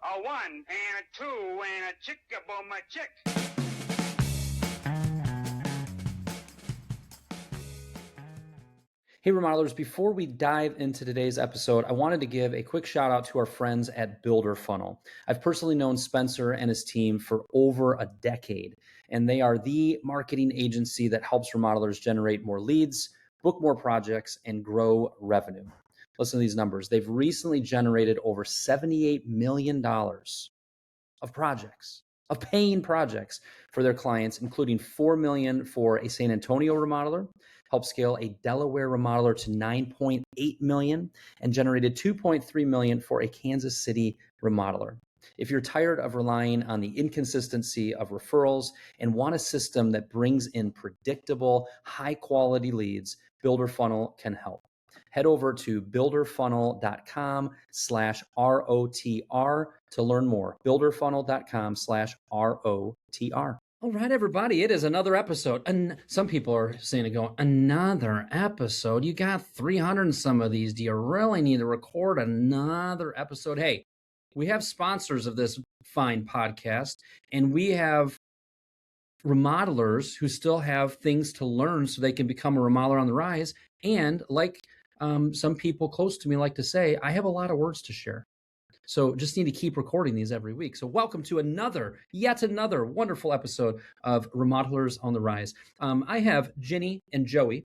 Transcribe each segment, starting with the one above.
A one and a two and a chick-a-boom a chick. Hey Remodelers, before we dive into today's episode, I wanted to give a quick shout out to our friends at Builder Funnel. I've personally known Spencer and his team for over a decade, and they are the marketing agency that helps remodelers generate more leads, book more projects, and grow revenue. Listen to these numbers. They've recently generated over $78 million of projects, of paying projects for their clients, including $4 million for a San Antonio remodeler, helped scale a Delaware remodeler to $9.8 million, and generated $2.3 million for a Kansas City remodeler. If you're tired of relying on the inconsistency of referrals and want a system that brings in predictable, high-quality leads, Builder Funnel can help. Head over to builderfunnel.com/ROTR to learn more. Builderfunnel.com/ROTR. All right, everybody, it is another episode. And some people are saying to go, another episode? You got 300 and some of these. Do you really need to record another episode? Hey, we have sponsors of this fine podcast, and we have remodelers who still have things to learn so they can become a remodeler on the rise. And like some people close to me like to say, I have a lot of words to share. So just need to keep recording these every week. So welcome to yet another wonderful episode of Remodelers on the Rise. I have Ginny and Joey,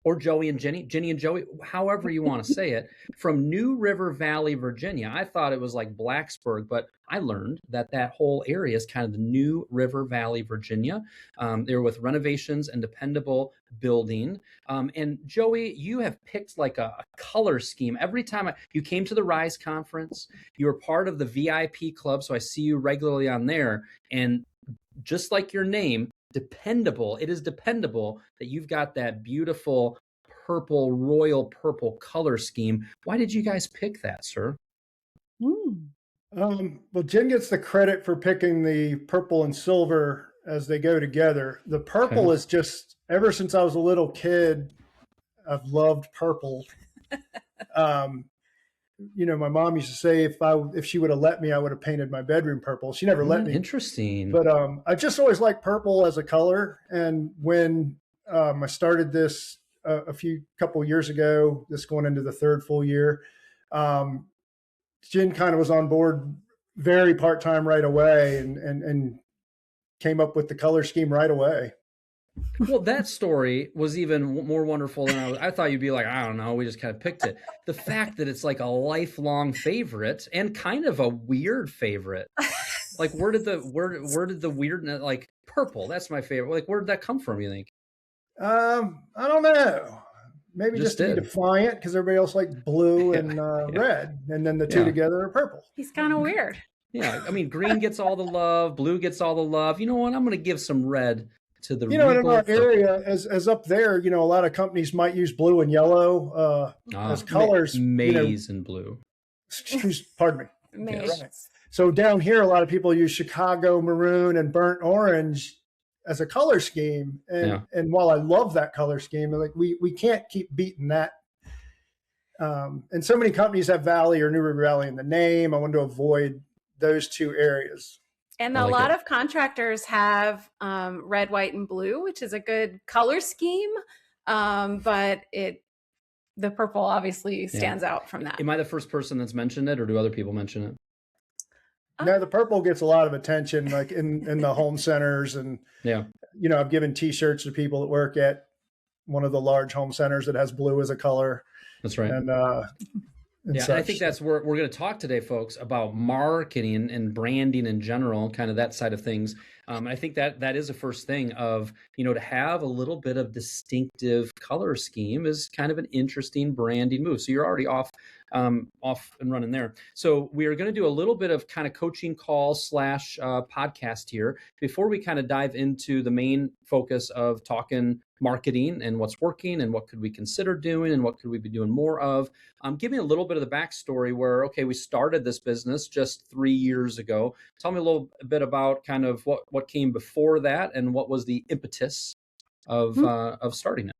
or Joey and Ginny and Joey, however you want to say it, from New River Valley, Virginia. I thought it was like Blacksburg, but I learned that whole area is kind of the New River Valley, Virginia. They're with renovations and dependable building. And Joey, you have picked like a color scheme. Every time you came to the Rise conference, you were part of the VIP club, so I see you regularly on there. And just like your name, dependable. It is dependable that you've got that beautiful purple, royal purple color scheme. Why did you guys pick that, sir? Well, Jen gets the credit for picking the purple and silver as they go together. The purple is just, ever since I was a little kid, I've loved purple. My mom used to say if she would have let me, I would have painted my bedroom purple. She never let me. Interesting. But I just always liked purple as a color. And when I started this couple years ago, this going into the third full year, Jen kind of was on board very part-time right away and came up with the color scheme right away. Well, that story was even more wonderful than I thought you'd be like, I don't know, we just kind of picked it. The fact that it's like a lifelong favorite and kind of a weird favorite. Like where did the weirdness, like purple, that's my favorite. Like where did that come from, you think? I don't know. Maybe just to be defiant because everybody else liked blue and red, and then the two together are purple. He's kind of weird. Yeah, I mean, green gets all the love, blue gets all the love. You know what? I'm going to give some red to the. In our area, as up there, a lot of companies might use blue and yellow as colors. Maize and blue. Pardon me. Maize. Right. So down here, a lot of people use Chicago maroon and burnt orange as a color scheme. And while I love that color scheme, like we can't keep beating that. And so many companies have Valley or New River Valley in the name. I wanted to avoid those two areas. And a lot of contractors have red, white, and blue, which is a good color scheme. But the purple obviously stands out from that. Am I the first person that's mentioned it, or do other people mention it? No, the purple gets a lot of attention, like in the home centers. And, I've given T-shirts to people that work at one of the large home centers that has blue as a color. That's right. And I think that's where we're going to talk today, folks, about marketing and branding in general, kind of that side of things. I think that is the first thing of, to have a little bit of distinctive color scheme is kind of an interesting branding move. So you're already off and running there. So we are going to do a little bit of kind of coaching call / podcast here before we kind of dive into the main focus of talking marketing and what's working and what could we consider doing and what could we be doing more of. Give me a little bit of the backstory where, we started this business just 3 years ago. Tell me a little bit about kind of what came before that and what was the impetus of starting it.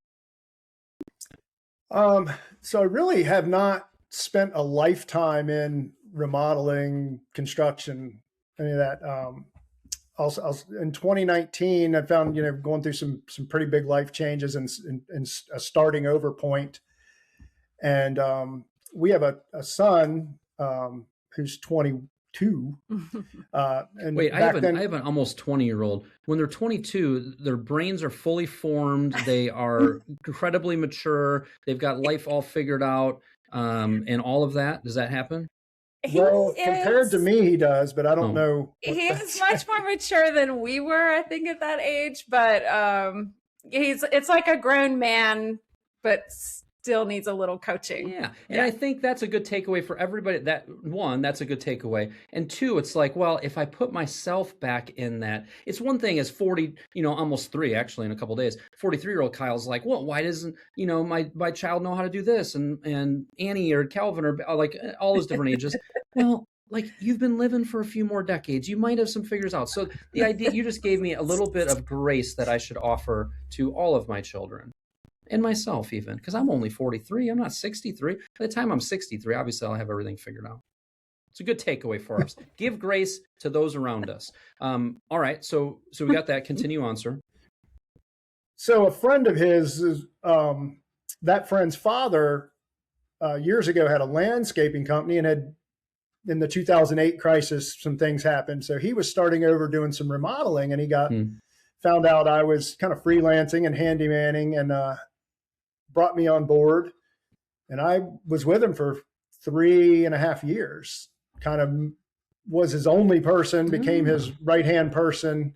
So I really have not spent a lifetime in remodeling, construction, any of that. Also, in 2019, I found, going through some pretty big life changes and a starting over point. And we have a son who's 22. And wait, I have an almost 20-year-old. When they're 22, their brains are fully formed. They are incredibly mature. They've got life all figured out, and all of that. Does that happen? Well, compared to me, he does, but I don't know. He is much more mature than we were, I think, at that age. But it's like a grown man, but still needs a little coaching. Yeah. And I think that's a good takeaway for everybody. That's a good takeaway. And two, it's like, well, if I put myself back in that, it's one thing as 40, almost 3 actually in a couple of days, 43-year-old Kyle's like, well, why doesn't, my child know how to do this? And Annie or Calvin or like all those different ages. Well, like you've been living for a few more decades. You might have some figures out. So the idea, you just gave me a little bit of grace that I should offer to all of my children. And myself even, because I'm only 43. I'm not 63. By the time I'm 63, obviously I'll have everything figured out. It's a good takeaway for us. Give grace to those around us. All right, so we got that. Continue on, sir. So a friend of his, that friend's father, years ago had a landscaping company and had, in the 2008 crisis, some things happened. So he was starting over doing some remodeling, and he found out I was kind of freelancing and handymanning, and brought me on board. And I was with him for 3.5 years, kind of was his only person, became his right-hand person,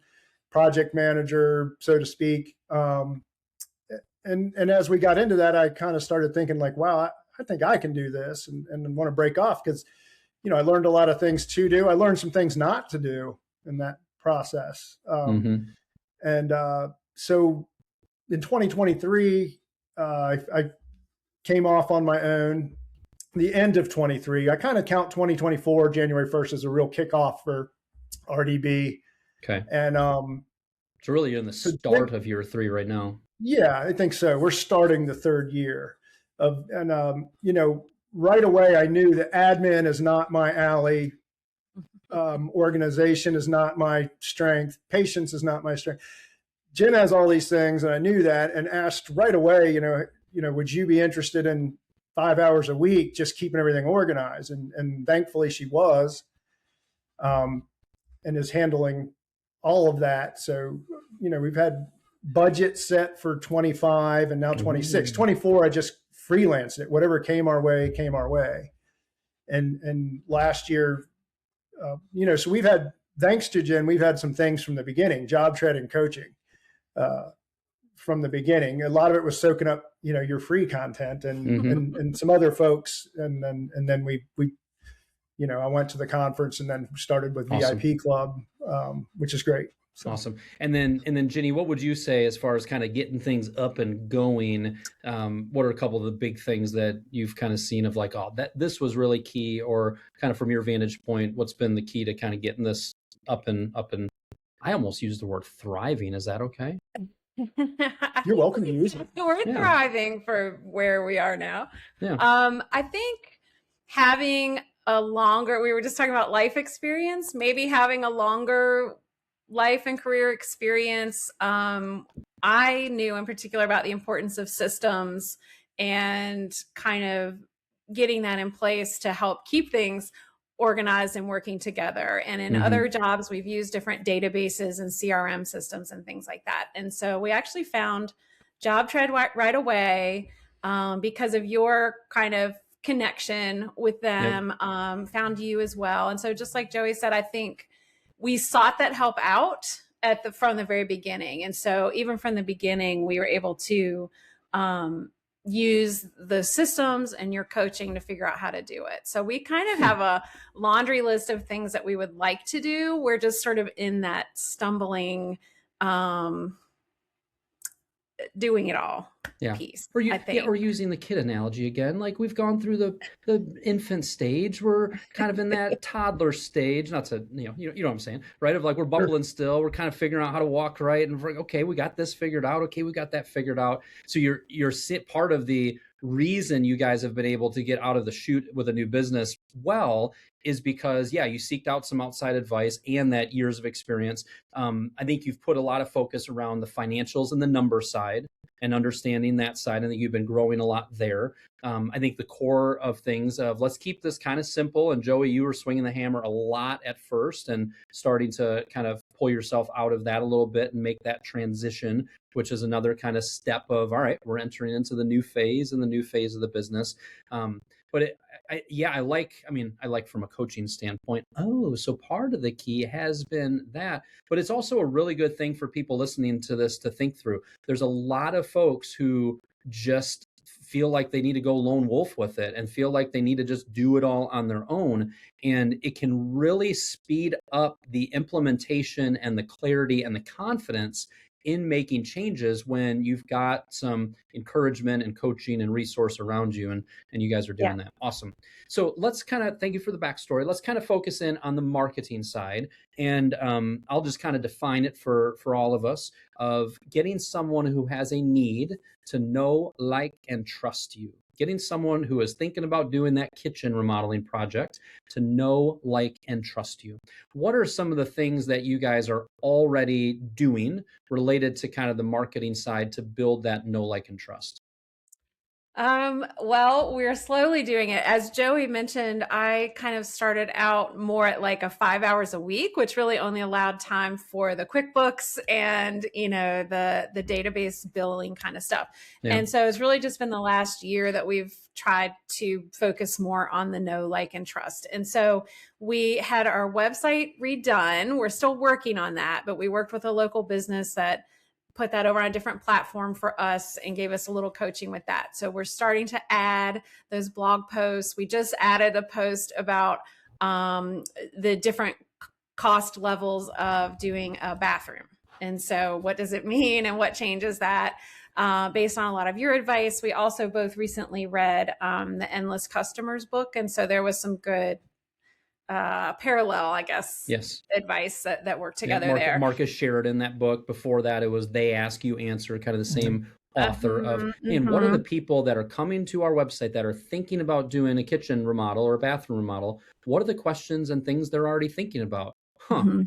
project manager, so to speak. And as we got into that, I kind of started thinking like, wow, I think I can do this, and want to break off because, I learned a lot of things to do. I learned some things not to do in that process. And so in 2023, I came off on my own. The end of 23, I kind of count 2024, January 1st, as a real kickoff for RDB. Okay. And so really you're in the start of year 3 right now. Yeah, I think so. We're starting the 3rd year right away I knew that admin is not my alley. Organization is not my strength. Patience is not my strength. Jen has all these things, and I knew that, and asked right away, would you be interested in 5 hours a week, just keeping everything organized? And thankfully she was, and is handling all of that. So, we've had budget set for 25 and now 26, 24. I just freelanced it. Whatever came our way. And last year, so we've had, thanks to Jen, we've had some things from the beginning, job tread and coaching. From the beginning, a lot of it was soaking up, your free content and some other folks. And then we I went to the conference and then started with awesome. VIP Club, which is great. So. Awesome. And then Jenny, what would you say as far as kind of getting things up and going? What are a couple of the big things that you've kind of seen of like, this was really key, or kind of from your vantage point, what's been the key to kind of getting this up and I almost used the word thriving. Is that okay? You're welcome to use it. We're thriving for where we are now. Yeah. I think having a longer, we were just talking about life experience, maybe having a longer life and career experience. I knew in particular about the importance of systems and kind of getting that in place to help keep things organized and working together. And in other jobs, we've used different databases and CRM systems and things like that. And so we actually found Job Tread right away because of your kind of connection with them, found you as well. And so just like Joey said, I think we sought that help out from the very beginning. And so even from the beginning, we were able to use the systems and your coaching to figure out how to do it. So we kind of have a laundry list of things that we would like to do. We're just sort of in that stumbling, doing it all piece. I think. Or using the kid analogy again, like we've gone through the infant stage. We're kind of in that toddler stage. Not to, you know what I'm saying, right? Of like, we're bumbling still. We're kind of figuring out how to walk right. And we're like, okay, we got this figured out. Okay, we got that figured out. So you're part of the reason you guys have been able to get out of the chute with a new business well is because, yeah, you seeked out some outside advice and that years of experience. I think you've put a lot of focus around the financials and the number side and understanding that side. I think you've been growing a lot there. I think the core of things of let's keep this kind of simple. And Joey, you were swinging the hammer a lot at first and starting to kind of pull yourself out of that a little bit and make that transition, which is another kind of step of, all right, we're entering into the new phase and the new phase of the business. But I like from a coaching standpoint, so part of the key has been that, but it's also a really good thing for people listening to this to think through. There's a lot of folks who just feel like they need to go lone wolf with it and feel like they need to just do it all on their own. And it can really speed up the implementation and the clarity and the confidence in making changes when you've got some encouragement and coaching and resource around you, and you guys are doing that. Awesome. So let's kind of, thank you for the backstory. Let's kind of focus in on the marketing side, and I'll just kind of define it for all of us of getting someone who has a need to know, like, and trust you. Getting someone who is thinking about doing that kitchen remodeling project to know, like, and trust you. What are some of the things that you guys are already doing related to kind of the marketing side to build that know, like, and trust? Well, we're slowly doing it. As Joey mentioned, I kind of started out more at like a 5 hours a week, which really only allowed time for the QuickBooks and, the database billing kind of stuff. Yeah. And so it's really just been the last year that we've tried to focus more on the know, like, and trust. And so we had our website redone. We're still working on that, but we worked with a local business that put that over on a different platform for us and gave us a little coaching with that. So we're starting to add those blog posts. We just added a post about the different cost levels of doing a bathroom. And so what does it mean and what changes that? Based on a lot of your advice. We also both recently read the Endless Customers book. And so there was some good parallel, I guess, yes, advice that worked together there. Marcus shared in that book. Before that, it was They Ask You Answer, kind of the same author of, and what are the people that are coming to our website that are thinking about doing a kitchen remodel or a bathroom remodel? What are the questions and things they're already thinking about?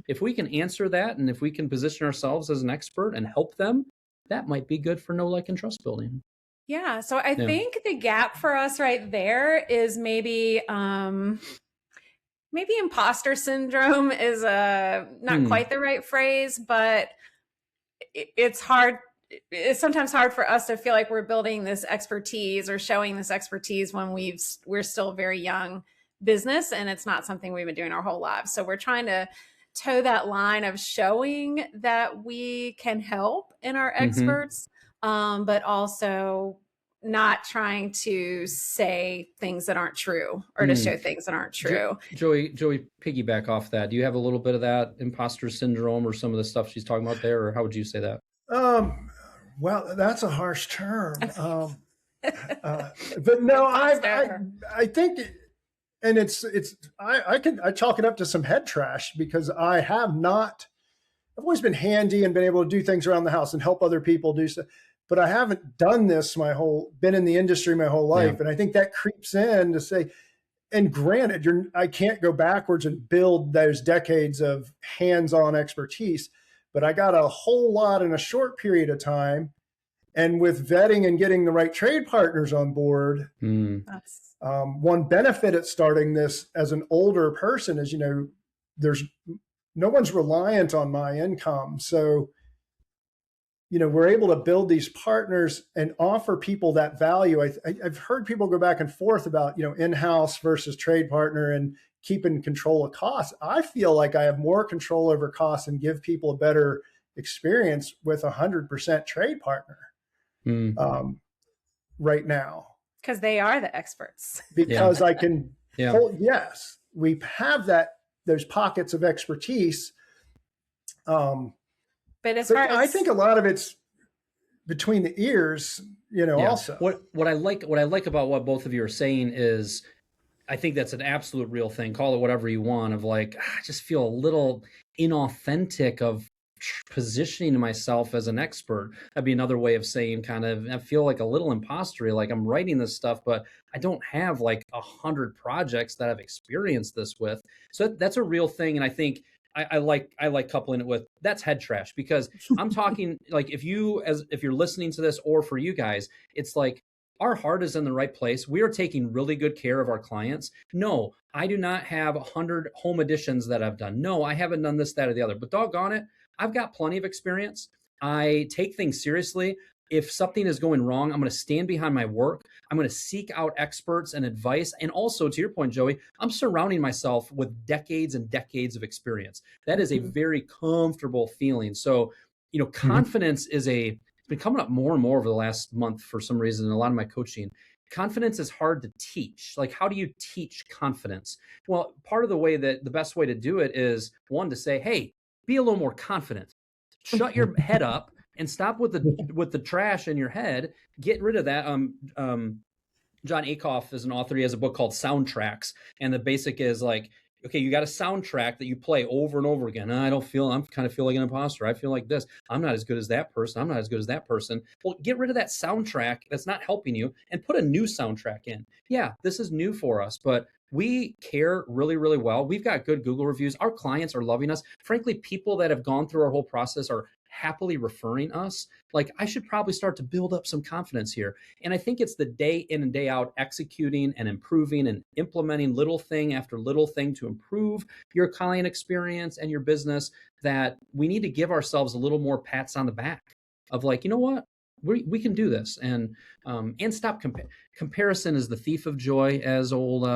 If we can answer that, and if we can position ourselves as an expert and help them, that might be good for know, like, and trust building. Yeah. So I think the gap for us right there is maybe imposter syndrome is not quite the right phrase, but it's hard. It's sometimes hard for us to feel like we're building this expertise or showing this expertise when we're still a very young business and it's not something we've been doing our whole lives. So we're trying to toe that line of showing that we can help in our experts, but also not trying to say things that aren't true or to show things that aren't true. Joey, piggyback off that. Do you have a little bit of that imposter syndrome or some of the stuff she's talking about there, or how would you say that? Well, that's a harsh term. But no, I think, and I chalk it up to some head trash because I've always been handy and been able to do things around the house and help other people do stuff. But I haven't done this been in the industry my whole life. Yeah. And I think that creeps in to say, and granted, I can't go backwards and build those decades of hands-on expertise, but I got a whole lot in a short period of time. And with vetting and getting the right trade partners on board, one benefit at starting this as an older person is, there's no one's reliant on my income. So, we're able to build these partners and offer people that value. I've heard people go back and forth about, in-house versus trade partner and keeping control of costs. I feel like I have more control over costs and give people a better experience with 100% trade partner right now. Because they are the experts. Because I can, yes, we have those pockets of expertise. But as far as I think a lot of it's between the ears, also. What I like about what both of you are saying is I think that's an absolute real thing. Call it whatever you want, of like, I just feel a little inauthentic of positioning myself as an expert. That'd be another way of saying kind of, I feel like a little imposter, like I'm writing this stuff, but I don't have like 100 projects that I've experienced this with. So that's a real thing. And I think I like coupling it with that's head trash, because I'm talking like if you're listening to this, or for you guys, it's like our heart is in the right place. We are taking really good care of our clients. No, I do not have 100 home editions that I've done. No, I haven't done this, that, or the other. But doggone it, I've got plenty of experience. I take things seriously. If something is going wrong, I'm going to stand behind my work. I'm going to seek out experts and advice. And also, to your point, Joey, I'm surrounding myself with decades and decades of experience. That is a very comfortable feeling. So, confidence is it's been coming up more and more over the last month for some reason in a lot of my coaching. Confidence is hard to teach. Like, how do you teach confidence? Well, part of the best way to do it is, one, to say, hey, be a little more confident. Shut your head up and stop with the trash in your head. Get rid of that. John Acuff is an author. He has a book called Soundtracks. And the basic is like, okay, you got a soundtrack that you play over and over again. I'm kind of feel like an imposter. I feel like this. I'm not as good as that person. I'm not as good as that person. Well, get rid of that soundtrack that's not helping you and put a new soundtrack in. Yeah, this is new for us, but we care really, really well. We've got good Google reviews. Our clients are loving us. Frankly, people that have gone through our whole process are happily referring us. Like, I should probably start to build up some confidence here. And I think it's the day in and day out executing and improving and implementing little thing after little thing to improve your client experience and your business, that we need to give ourselves a little more pats on the back of like, you know what? We can do this, and stop comparison is the thief of joy, as old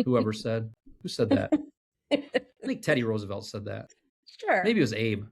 whoever said. Who said that? I think Teddy Roosevelt said that. Sure. Maybe it was Abe.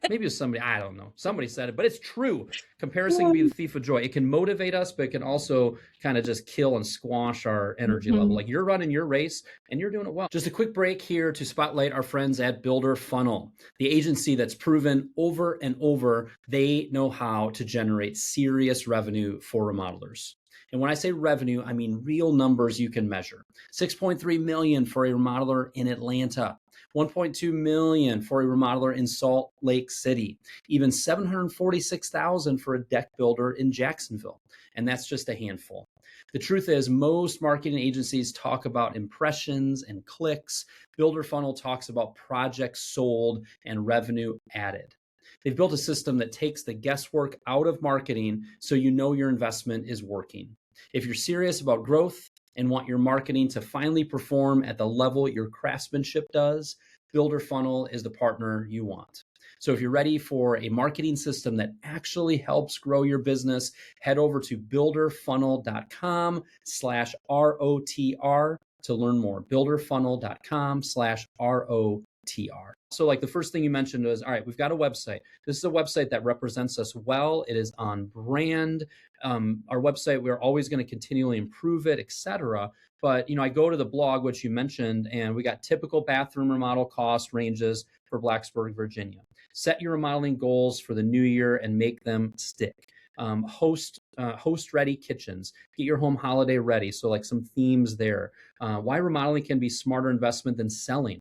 Maybe it was somebody, I don't know. Somebody said it, but it's true. Comparison can be the thief of joy. It can motivate us, but it can also kind of just kill and squash our energy level. Like, you're running your race and you're doing it well. Just a quick break here to spotlight our friends at Builder Funnel, the agency that's proven over and over they know how to generate serious revenue for remodelers. And when I say revenue, I mean real numbers you can measure. 6.3 million for a remodeler in Atlanta. 1.2 million for a remodeler in Salt Lake City, even 746,000 for a deck builder in Jacksonville. And that's just a handful. The truth is, most marketing agencies talk about impressions and clicks. Builder Funnel talks about projects sold and revenue added. They've built a system that takes the guesswork out of marketing so you know your investment is working. If you're serious about growth and want your marketing to finally perform at the level your craftsmanship does, Builder Funnel is the partner you want. So if you're ready for a marketing system that actually helps grow your business, head over to builderfunnel.com/ROTR to learn more. builderfunnel.com/ROTR. So like the first thing you mentioned was, all right, we've got a website. This is a website that represents us well. It is on brand. Our website, we're always going to continually improve it, etc. But, I go to the blog, which you mentioned, and we got typical bathroom remodel cost ranges for Blacksburg, Virginia. Set your remodeling goals for the new year and make them stick. Host ready kitchens. Get your home holiday ready. So like some themes there. Why remodeling can be smarter investment than selling.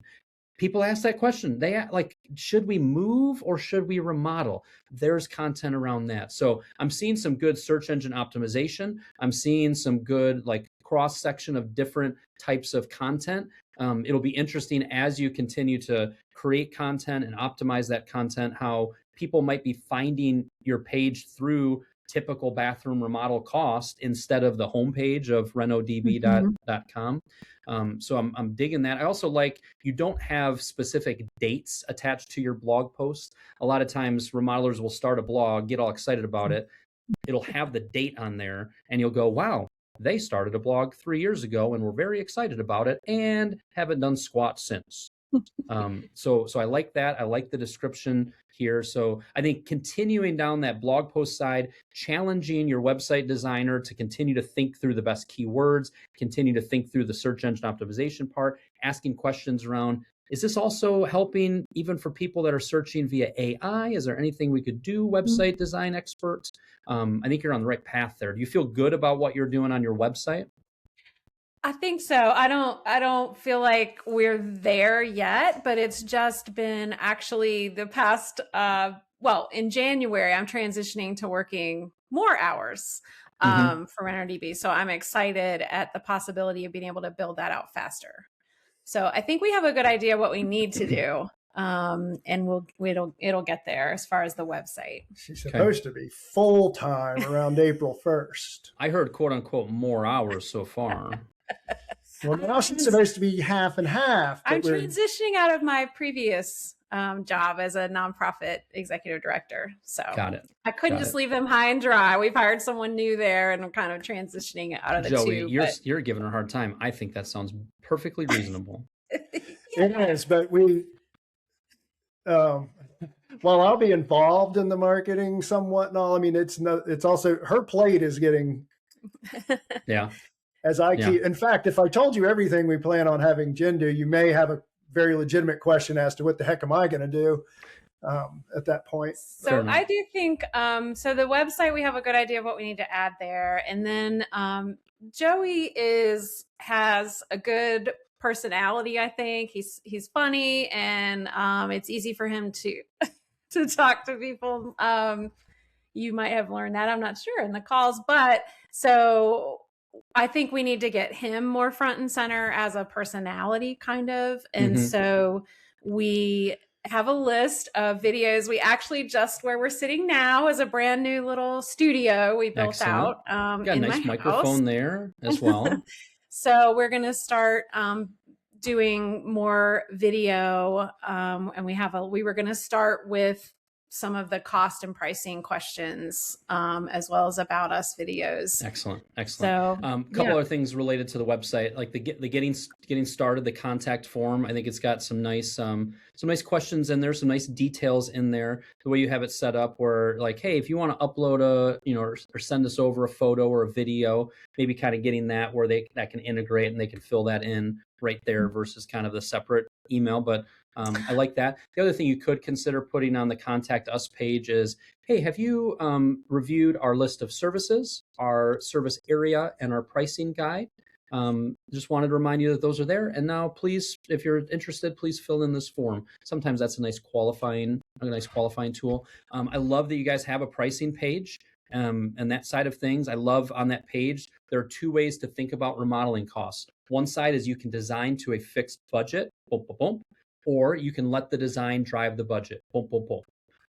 People ask that question. They ask, like, should we move or should we remodel? There's content around that. So I'm seeing some good search engine optimization. I'm seeing some good like cross section of different types of content. It'll be interesting as you continue to create content and optimize that content, how people might be finding your page through typical bathroom remodel cost instead of the homepage of renodb.com. So I'm digging that. I also like you don't have specific dates attached to your blog post. A lot of times remodelers will start a blog, get all excited about it. It'll have the date on there and you'll go, wow, they started a blog 3 years ago and were very excited about it and haven't done squat since. So I like that. I like the description here. So I think continuing down that blog post side, challenging your website designer to continue to think through the best keywords, continue to think through the search engine optimization part, asking questions around, is this also helping even for people that are searching via AI? Is there anything we could do, website design experts? I think you're on the right path there. Do you feel good about what you're doing on your website? I think so. I don't feel like we're there yet, but it's just been actually the past well, in January I'm transitioning to working more hours for RenterDB. So I'm excited at the possibility of being able to build that out faster. So I think we have a good idea what we need to do. And it'll get there as far as the website. She's supposed to be full time around April 1st. I heard quote unquote more hours so far. Well, now she's supposed to be half and half. I'm transitioning out of my previous job as a nonprofit executive director. So got it. I couldn't just leave them high and dry. We've hired someone new there, and I'm kind of transitioning out of the Joey, two. You're giving her a hard time. I think that sounds perfectly reasonable. It is, but we, while I'll be involved in the marketing somewhat and all, I mean, it's also her plate is getting. Yeah. As I keep, in fact, if I told you everything we plan on having Jen do, you may have a very legitimate question as to what the heck am I going to do at that point. So I do think, so the website, we have a good idea of what we need to add there. And then Joey has a good personality, I think. He's funny, and it's easy for him to talk to people. You might have learned that, I'm not sure, in the calls. But so I think we need to get him more front and center as a personality, kind of. And so we have a list of videos. We actually just where we're sitting now is a brand new little studio we built out. Got a nice microphone there as well. So we're going to start doing more video. And we were going to start with some of the cost and pricing questions, as well as about us videos. Excellent. So, a couple other things related to the website, like the getting started, the contact form. I think it's got some nice questions in there, some nice details in there. The way you have it set up, where like, hey, if you want to upload or send us over a photo or a video, maybe kind of getting that where that can integrate and they can fill that in right there versus kind of the separate email. But I like that. The other thing you could consider putting on the contact us page is, hey, have you reviewed our list of services, our service area, and our pricing guide? Just wanted to remind you that those are there. And now please, if you're interested, please fill in this form. Sometimes that's a nice qualifying tool. I love that you guys have a pricing page. And that side of things, I love on that page, there are two ways to think about remodeling costs. One side is you can design to a fixed budget, boom, boom, boom, or you can let the design drive the budget, boom, boom, boom.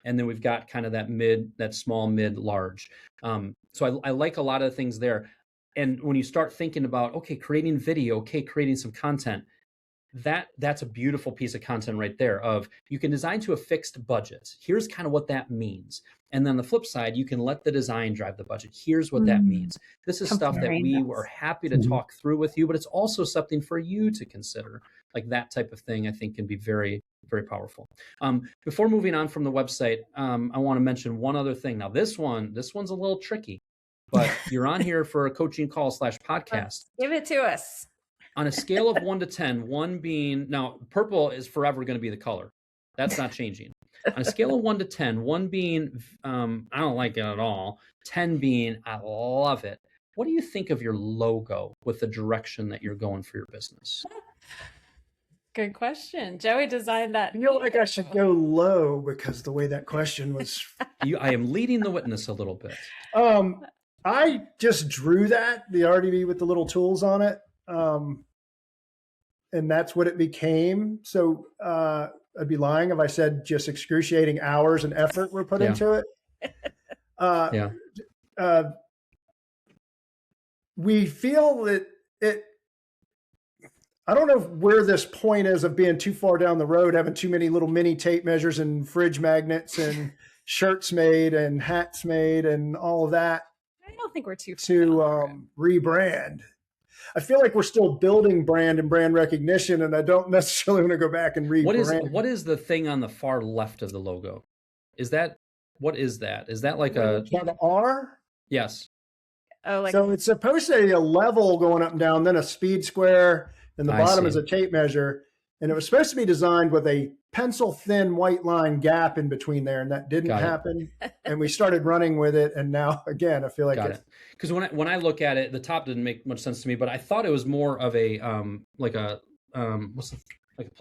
And then we've got kind of that small, mid, large. So I like a lot of things there. And when you start thinking about, okay, creating video, creating some content, that's a beautiful piece of content right there of you can design to a fixed budget. Here's kind of what that means. And then the flip side, you can let the design drive the budget. Here's what that means. This is stuff that we were happy to talk through with you, but it's also something for you to consider. Like that type of thing, I think can be very, very powerful. Before moving on from the website, I want to mention one other thing. Now this one's a little tricky, but you're on here for a coaching call /podcast. Give it to us. On a scale of 1 to 10, 1 being, now purple is forever going to be the color. That's not changing. On a scale of 1 to 10, 1 being, I don't like it at all, 10 being, I love it. What do you think of your logo with the direction that you're going for your business? Good question. Joey designed that. I feel like I should go low because the way that question was. I am leading the witness a little bit. I just drew the RDB with the little tools on it. And that's what it became. So I'd be lying if I said just excruciating hours and effort were put into it. We feel that I don't know where this point is of being too far down the road, having too many little mini tape measures and fridge magnets and shirts made and hats made and all of that. I don't think we're too to rebrand. I feel like we're still building brand and brand recognition, and I don't necessarily want to go back and rebrand. What is the thing on the far left of the logo? What is that? Is that like an R? Yes. Oh, so it's supposed to be a level going up and down, then a speed square, and the bottom is a tape measure. and it was supposed to be designed with a pencil thin white line gap in between there, and that didn't happen. And we started running with it, and now again I feel like it's, because when I look at it, the top didn't make much sense to me, but I thought it was more of a like a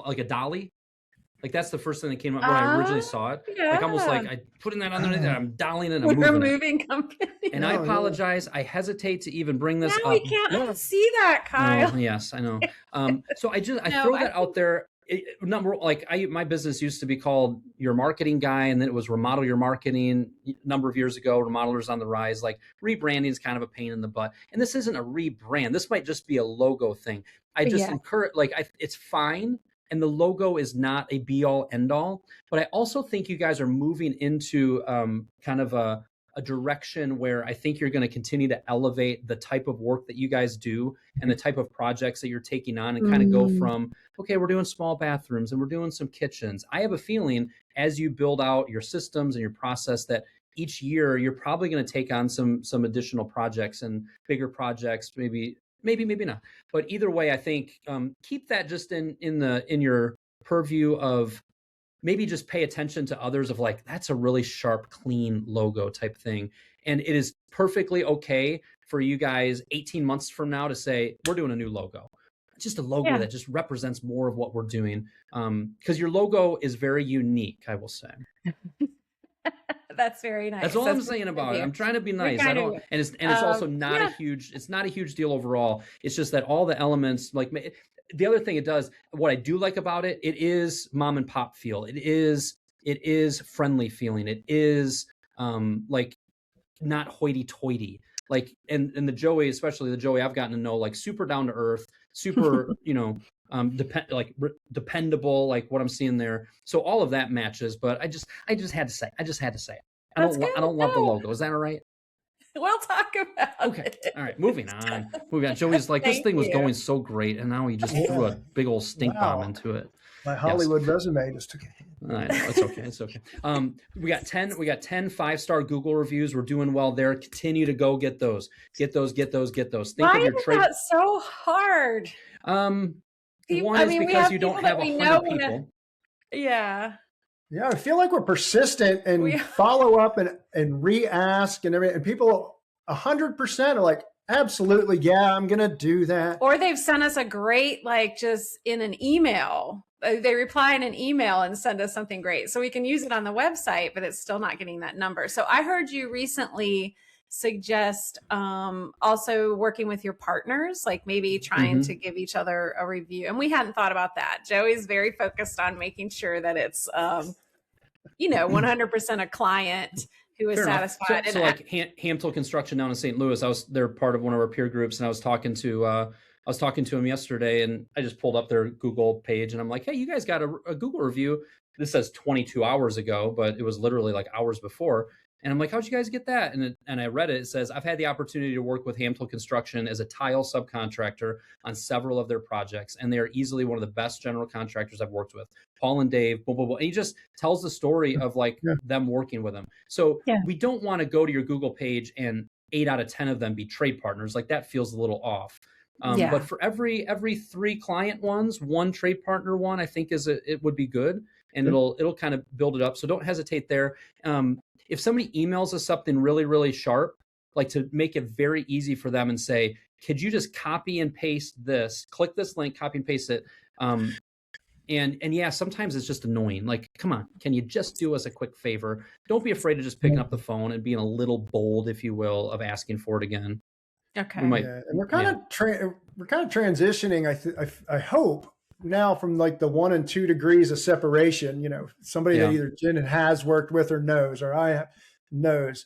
like a dolly. Like that's the first thing that came up when I originally saw it. Yeah. Like almost like I putting that underneath and I'm dollying it and I'm We're moving moving company. And I apologize. I hesitate to even bring this up. We can't see that, Kyle. No, yes, I know. So I throw that out there. My business used to be called Your Marketing Guy, and then it was Remodel Your Marketing a number of years ago. Remodelers on the rise. Like rebranding is kind of a pain in the butt, and this isn't a rebrand. This might just be a logo thing. I just encourage, it's fine. And the logo is not a be all end all, but I also think you guys are moving into kind of a direction where I think you're going to continue to elevate the type of work that you guys do and the type of projects that you're taking on, and kind of go from, okay, we're doing small bathrooms and we're doing some kitchens. I have a feeling as you build out your systems and your process that each year you're probably going to take on some additional projects and bigger projects, maybe not. But either way, I think keep that just in your purview of maybe just pay attention to others of like, that's a really sharp, clean logo type thing. And it is perfectly okay for you guys 18 months from now to say, we're doing a new logo. It's just a logo that just represents more of what we're doing. Because your logo is very unique, I will say. That's very nice. That's all I'm saying about it. I'm trying to be nice. It's also not a huge deal overall. It's just that all the elements, like the other thing it does, what I do like about it, it is mom and pop feel. It is friendly feeling. It is like not hoity toity. Like and the Joey, especially the Joey I've gotten to know, like super down to earth, super dependable, like what I'm seeing there. So all of that matches, but I just had to say it. I don't love the logo. Is that all right? We'll talk about it. All right, moving on. Joey's like, this thing was going so great, and now he just threw a big old stink bomb into it. My Hollywood resume just took it. I know, it's okay. We got 10 5-star Google reviews. We're doing well there. Continue to go get those. Think Why of your is that so hard? One is because you don't have 100 people. Yeah. Yeah, I feel like we're persistent and follow up and re-ask and everything. And people 100% are like, absolutely, yeah, I'm going to do that. Or they've sent us a great, like just in an email. They reply in an email and send us something great. So we can use it on the website, but it's still not getting that number. So I heard you recently suggest also working with your partners, like maybe trying to give each other a review. And we hadn't thought about that. Joey's very focused on making sure that it's 100% a client who is satisfied. So like Hamtel Construction down in St. Louis, they're part of one of our peer groups, and I was talking to him yesterday, and I just pulled up their Google page, and I'm like, hey, you guys got a Google review. This says 22 hours ago, but it was literally like hours before. And I'm like, how'd you guys get that? And I read it. It says, I've had the opportunity to work with Hamtel Construction as a tile subcontractor on several of their projects, and they are easily one of the best general contractors I've worked with. Paul and Dave, blah, blah, blah. And he just tells the story of like them working with him. So we don't want to go to your Google page and 8 out of 10 of them be trade partners. Like that feels a little off. But for every 3 client ones, 1 trade partner one, I think it would be good. And it'll kind of build it up. So don't hesitate there. If somebody emails us something really, really sharp, like to make it very easy for them and say, could you just copy and paste this, click this link, copy and paste it. And yeah, sometimes it's just annoying. Like, come on, can you just do us a quick favor? Don't be afraid of just picking up the phone and being a little bold, if you will, of asking for it again. Okay. And we're kind of transitioning. I hope now from like the 1 and 2 degrees of separation, somebody that either Jen has worked with or knows, or I knows.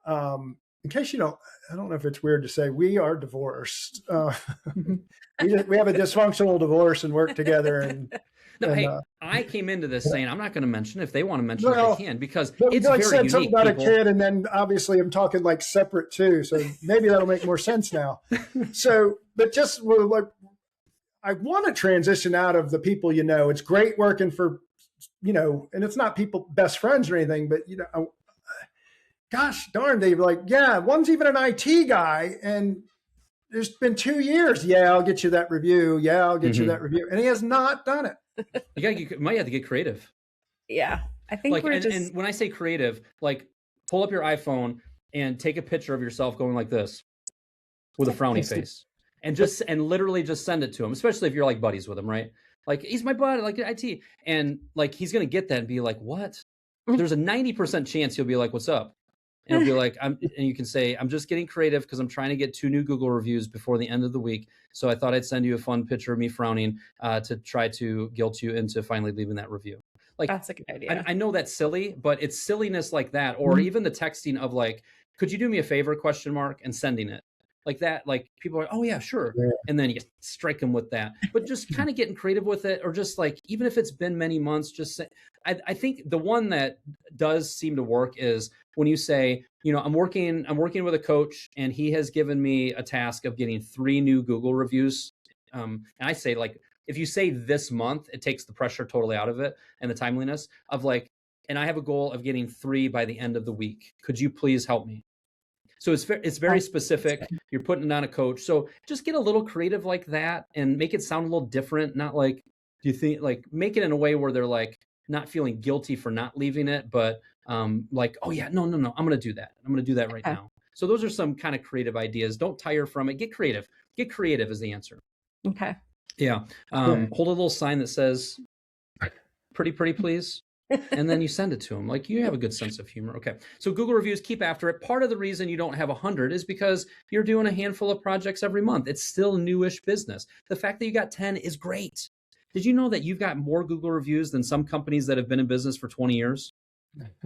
In case I don't know if it's weird to say, we are divorced. We have a dysfunctional divorce and work together. I came into this saying I'm not going to mention. If they want to mention it, they can, because it's like very unique. Something about a kid, and then obviously I'm talking like separate too. So maybe that'll make more sense now. But just like, I want to transition out of the people, it's great working for, and it's not people, best friends or anything, but, gosh darn, they're like, yeah, one's even an IT guy. And there's been 2 years. Yeah, I'll get you that review. Yeah, I'll get you Mhm. that review. And he has not done it. You might have to get creative. Yeah. I think Like, we're and when I say creative, like pull up your iPhone and take a picture of yourself going like this with a frowny face, and literally just send it to him, especially if you're like buddies with him, right? Like, he's my buddy, like IT. And like, he's going to get that and be like, what? There's a 90% chance he'll be like, what's up? And he'll be like, and you can say, I'm just getting creative because I'm trying to get 2 new Google reviews before the end of the week. So I thought I'd send you a fun picture of me frowning to try to guilt you into finally leaving that review. Like, that's a good idea. I know that's silly, but it's silliness like that, or even the texting of like, could you do me a favor, ? And sending it like that. Like, people are, oh yeah, sure. Yeah. And then you strike them with that, but just kind of getting creative with it, or just like, even if it's been many months, just say, I think the one that does seem to work is when you say, you know, I'm working with a coach and he has given me a task of getting 3 new Google reviews. And I say, like, if you say this month, it takes the pressure totally out of it and the timeliness of like, and I have a goal of getting 3 by the end of the week. Could you please help me? So it's very specific. You're putting it on a coach. So just get a little creative like that and make it sound a little different. Not like, do you think, like, make it in a way where they're like not feeling guilty for not leaving it, but like, oh yeah, no, I'm going to do that. I'm going to do that right now. So those are some kind of creative ideas. Don't tire from it. Get creative. Get creative is the answer. Okay. Yeah. Hold a little sign that says, pretty, please. And then you send it to them. Like, you have a good sense of humor. Okay. So Google reviews, keep after it. Part of the reason you don't have 100 is because you're doing a handful of projects every month. It's still newish business. The fact that you got 10 is great. Did you know that you've got more Google reviews than some companies that have been in business for 20 years?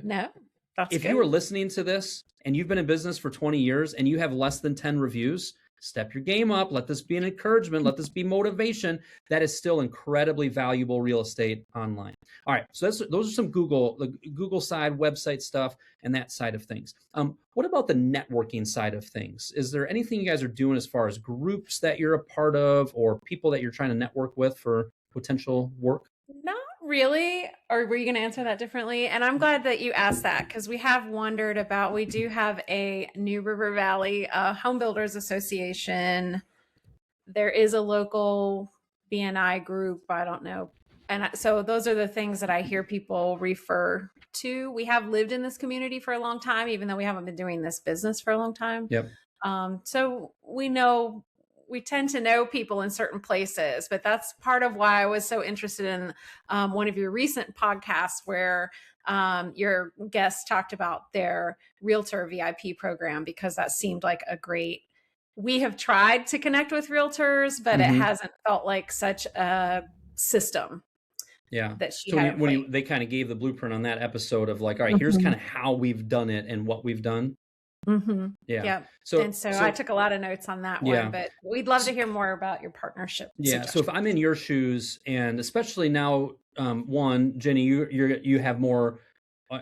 No, that's If good. you are listening to this and you've been in business for 20 years and you have less than 10 reviews, step your game up. Let this be an encouragement. Let this be motivation. That is still incredibly valuable real estate online. All right. So those are some the Google side, website stuff, and that side of things. What about the networking side of things? Is there anything you guys are doing as far as groups that you're a part of or people that you're trying to network with for potential work? Not really. Or were you going to answer that differently? And I'm glad that you asked that, because we have wondered about, we do have a New River Valley Home Builders Association. There is a local BNI group. I don't know. And so those are the things that I hear people refer to. We have lived in this community for a long time, even though we haven't been doing this business for a long time. Yep. So we tend to know people in certain places, but that's part of why I was so interested in one of your recent podcasts where your guests talked about their Realtor VIP program, because that seemed like a great, we have tried to connect with realtors, but it hasn't felt like such a system. Yeah. That she so had they kind of gave the blueprint on that episode of like, all right, here's kind of how we've done it and what we've done. Yeah. So I took a lot of notes on that one, but we'd love to hear more about your partnership. Yeah. So if I'm in your shoes, and especially now, one, Jenny, you have more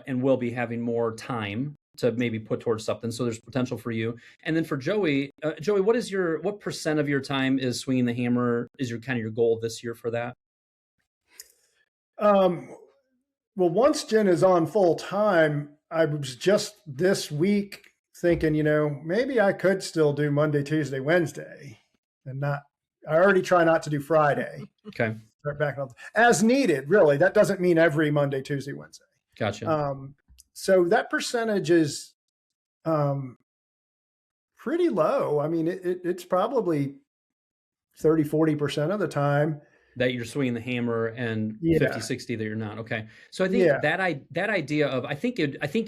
and will be having more time to maybe put towards something. So there's potential for you. And then for Joey, what % of your time is swinging the hammer? Is your kind of your goal this year for that? Well, once Jen is on full time, I was just this week thinking, maybe I could still do Monday, Tuesday, Wednesday, and I already try not to do Friday. Okay. Start back up as needed. Really, that doesn't mean every Monday, Tuesday, Wednesday. Gotcha. So that percentage is pretty low. I mean, it's probably 30-40% of the time that you're swinging the hammer, and 50-60 that you're not. Okay. So I think that idea of, I think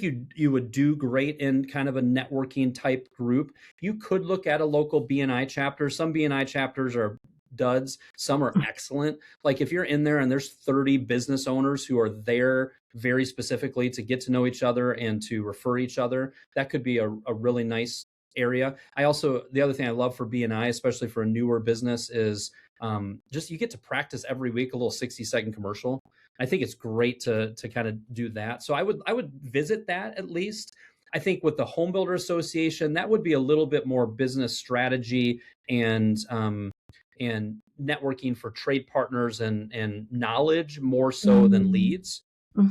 you would do great in kind of a networking type group. You could look at a local BNI chapter. Some BNI chapters are duds. Some are excellent. Like if you're in there and there's 30 business owners who are there very specifically to get to know each other and to refer each other, that could be a really nice area. The other thing I love for BNI, especially for a newer business, is just you get to practice every week a little 60-second commercial. I think it's great to kind of do that. So I would visit that at least. I think with the Home Builder Association, that would be a little bit more business strategy and networking for trade partners and knowledge more so than leads.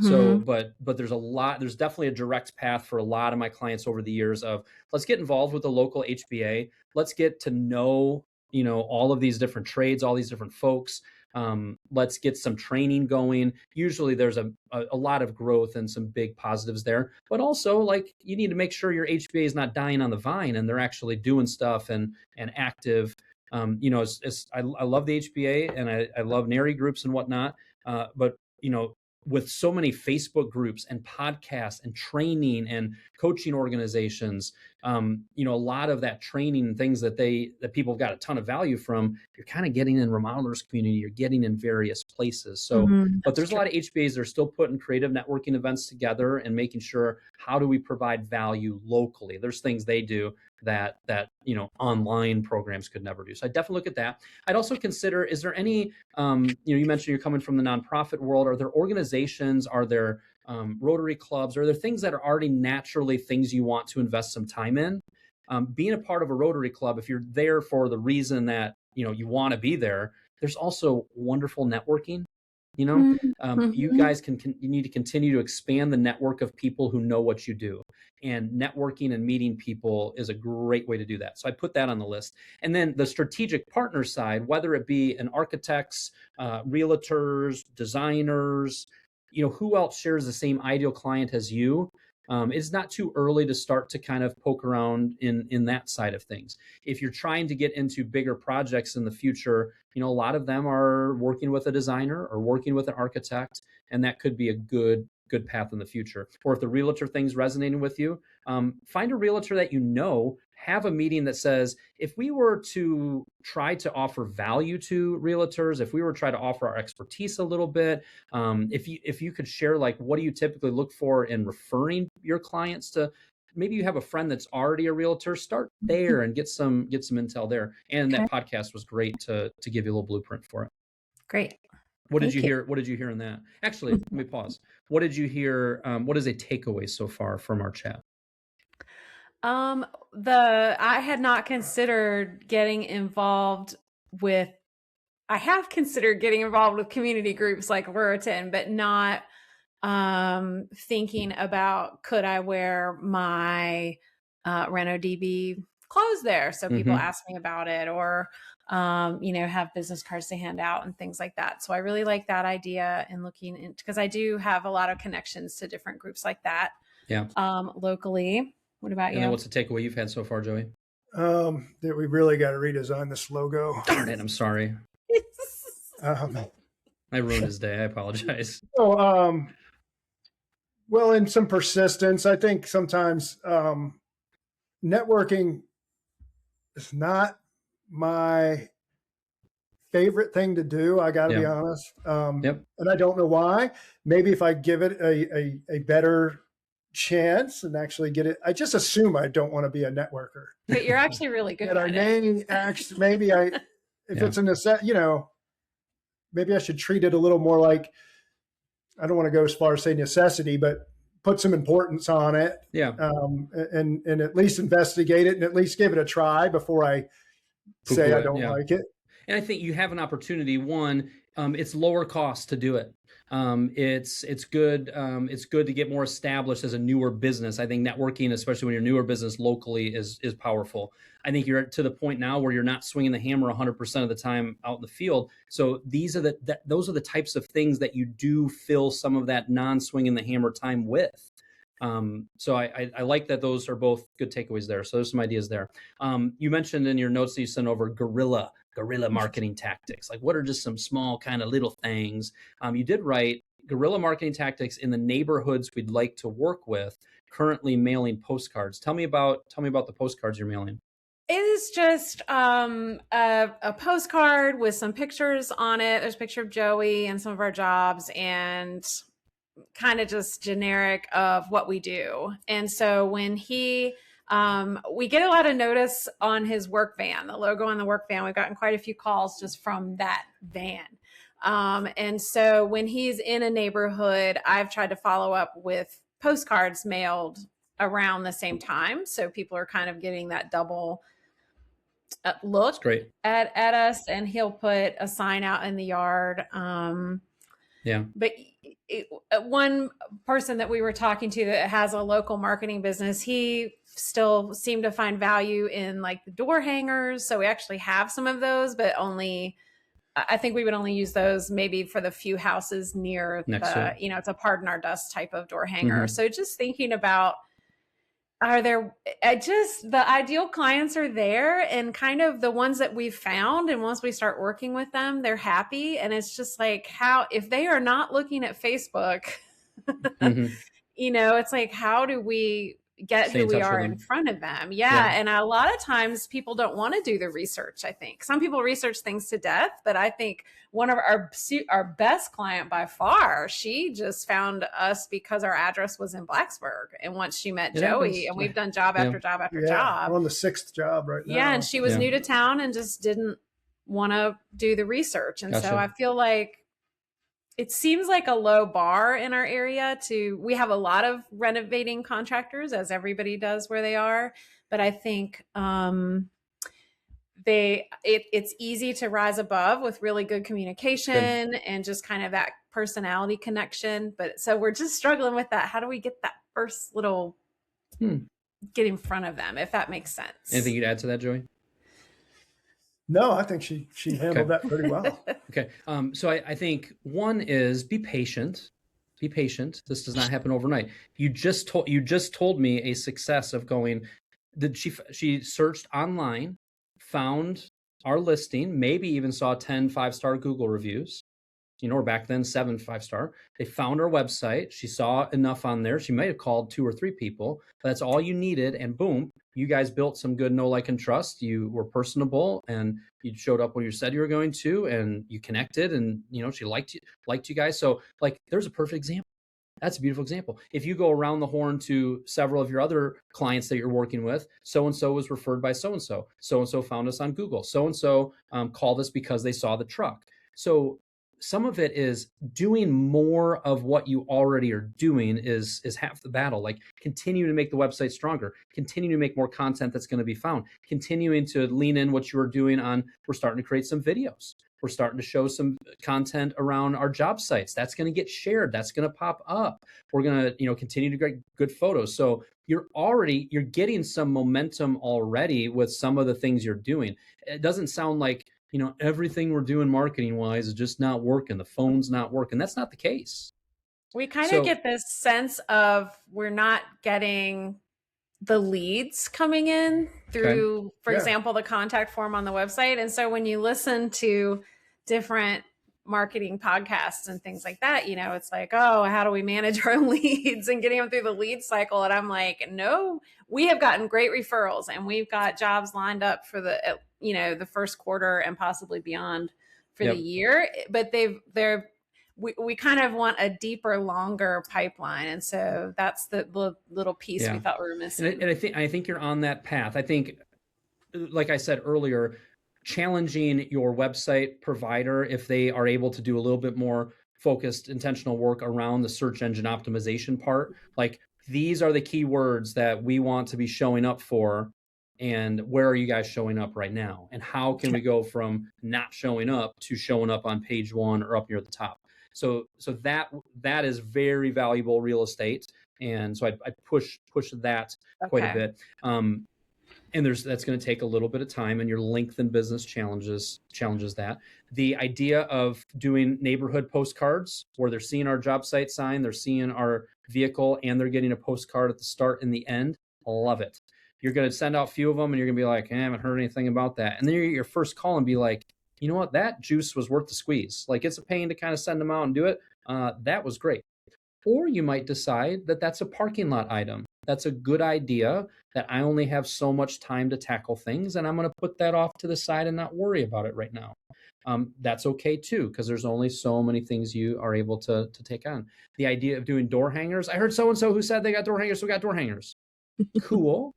So, but there's definitely a direct path for a lot of my clients over the years of, let's get involved with the local HBA. Let's get to know, all of these different trades, all these different folks. Let's get some training going. Usually there's a lot of growth and some big positives there, but also like you need to make sure your HBA is not dying on the vine and they're actually doing stuff and active. I love the HBA and I love NARI groups and whatnot. But with so many Facebook groups and podcasts and training and coaching organizations, a lot of that training and things that people have got a ton of value from, you're kind of getting in Remodelers community, you're getting in various places. So, but there's a lot of HBAs that are still putting creative networking events together and making sure, how do we provide value locally? There's things they do that online programs could never do. So I definitely look at that. I'd also consider, is there any, you mentioned you're coming from the nonprofit world. Are there organizations, are there Rotary clubs, are there things that are already naturally things you want to invest some time in? Being a part of a Rotary club, if you're there for the reason that, you want to be there, there's also wonderful networking. You guys you need to continue to expand the network of people who know what you do, and networking and meeting people is a great way to do that. So I put that on the list. And then the strategic partner side, whether it be an architects, realtors, designers, who else shares the same ideal client as you? It's not too early to start to kind of poke around in that side of things. If you're trying to get into bigger projects in the future, a lot of them are working with a designer or working with an architect, and that could be a good path in the future. Or if the realtor thing's resonating with you, find a realtor that have a meeting that says, if we were to try to offer value to realtors, if we were to try to offer our expertise a little bit, if you could share, like, what do you typically look for in referring your clients to, maybe you have a friend that's already a realtor, start there and get some intel there. And that podcast was great to give you a little blueprint for it. Great. What did you hear? What did you hear in that? Actually, let me pause. What did you hear? What is a takeaway so far from our chat? I had not considered getting involved with, I have considered getting involved with community groups like Ruritan, but not thinking about, could I wear my RenoDB clothes there? So people ask me about it, or, have business cards to hand out and things like that. So I really like that idea, and looking into, because I do have a lot of connections to different groups like that. Yeah. Locally. What about you? And then what's the takeaway you've had so far, Joey? That we really got to redesign this logo. Darn it, I'm sorry. I ruined his day. I apologize. Well, and some persistence. I think sometimes networking is not my favorite thing to do. I got to be honest. And I don't know why. Maybe if I give it a better chance and actually get it, I just assume I don't want to be a networker. But you're actually really good at it. If it's a necessity, maybe I should treat it a little more like, I don't want to go as far as say necessity, but put some importance on it. Yeah. And at least investigate it and at least give it a try before I say I don't like it. And I think you have an opportunity. One, it's lower cost to do it. It's good. It's good to get more established as a newer business. I think networking, especially when you're a newer business locally, is powerful. I think you're to the point now where you're not swinging the hammer 100% of the time out in the field. So those are the types of things that you do fill some of that non-swinging the hammer time with. So I like that those are both good takeaways there. So there's some ideas there. You mentioned in your notes that you sent over guerrilla marketing tactics. Like, what are just some small kind of little things? You did write guerrilla marketing tactics in the neighborhoods we'd like to work with, currently mailing postcards. Tell me about the postcards you're mailing. It is just a postcard with some pictures on it. There's a picture of Joey and some of our jobs, and kind of just generic of what we do. And so when we get a lot of notice on his work van, the logo on the work van. We've gotten quite a few calls just from that van. And so when he's in a neighborhood, I've tried to follow up with postcards mailed around the same time. So people are kind of getting that double look at us, and he'll put a sign out in the yard. But one person that we were talking to that has a local marketing business, he still seemed to find value in like the door hangers. So we actually have some of those, but only, I think we would only use those maybe for the few houses near it's a pardon our dust type of door hanger. So just thinking about, the ideal clients are there, and kind of the ones that we've found. And once we start working with them, they're happy. And it's just like, if they are not looking at Facebook, it's like, how do we get who we are in front of them? Yeah. And a lot of times people don't want to do the research. I think some people research things to death, but I think one of our best client by far, she just found us because our address was in Blacksburg. And once she met Joey, and we've done job after job after job. We're on the 6th job right now. Yeah. And she was new to town and just didn't want to do the research. And so I feel like it seems like a low bar in our area we have a lot of renovating contractors, as everybody does where they are. But I think it's easy to rise above with really good communication and just kind of that personality connection. But so we're just struggling with that. How do we get that first little get in front of them, if that makes sense? Anything you'd add to that, Joey? No, I think she handled that pretty well. Okay. So I think one is be patient. Be patient. This does not happen overnight. You just told me a success of going. She searched online, found our listing, maybe even saw 10 5-star Google reviews. Or back then 7 5-star. They found our website. She saw enough on there. She might have called 2 or 3 people. But that's all you needed, and boom, you guys built some good know, like, and trust. You were personable, and you showed up when you said you were going to, and you connected, and she liked you guys. So like, there's a perfect example. That's a beautiful example. If you go around the horn to several of your other clients that you're working with, so-and-so was referred by so-and-so. So-and-so found us on Google. So-and-so called us because they saw the truck. So some of it is doing more of what you already are doing is half the battle. Like, continue to make the website stronger, continue to make more content that's going to be found, continuing to lean in what you are doing on. We're starting to create some videos. We're starting to show some content around our job sites. That's going to get shared. That's going to pop up. We're going to, continue to get good photos. So you're getting some momentum already with some of the things you're doing. It doesn't sound like, everything we're doing marketing wise is just not working. The phone's not working. That's not the case. We kind of get this sense of we're not getting the leads coming in through, for example, the contact form on the website. And so when you listen to different marketing podcasts and things like that, it's like, oh, how do we manage our leads and getting them through the lead cycle? And I'm like, no, we have gotten great referrals, and we've got jobs lined up for the first quarter and possibly beyond for the year. But we kind of want a deeper, longer pipeline. And so that's the little piece we thought we were missing. And I think you're on that path. I think, like I said earlier, challenging your website provider, if they are able to do a little bit more focused, intentional work around the search engine optimization part. Like, these are the keywords that we want to be showing up for. And where are you guys showing up right now? And how can we go from not showing up to showing up on page 1 or up near the top? So that is very valuable real estate. And so I push that quite a bit. And that's going to take a little bit of time, and your lengthened business challenges that. The idea of doing neighborhood postcards where they're seeing our job site sign, they're seeing our vehicle, and they're getting a postcard at the start and the end. Love it. You're going to send out a few of them, and you're going to be like, I haven't heard anything about that. And then you get your first call and be like, you know what? That juice was worth the squeeze. Like, it's a pain to kind of send them out and do it. That was great. Or you might decide that that's a parking lot item. That's a good idea, that I only have so much time to tackle things, and I'm going to put that off to the side and not worry about it right now. That's okay too, because there's only so many things you are able to take on. The idea of doing door hangers. I heard so-and-so who said they got door hangers, so we got door hangers. Cool.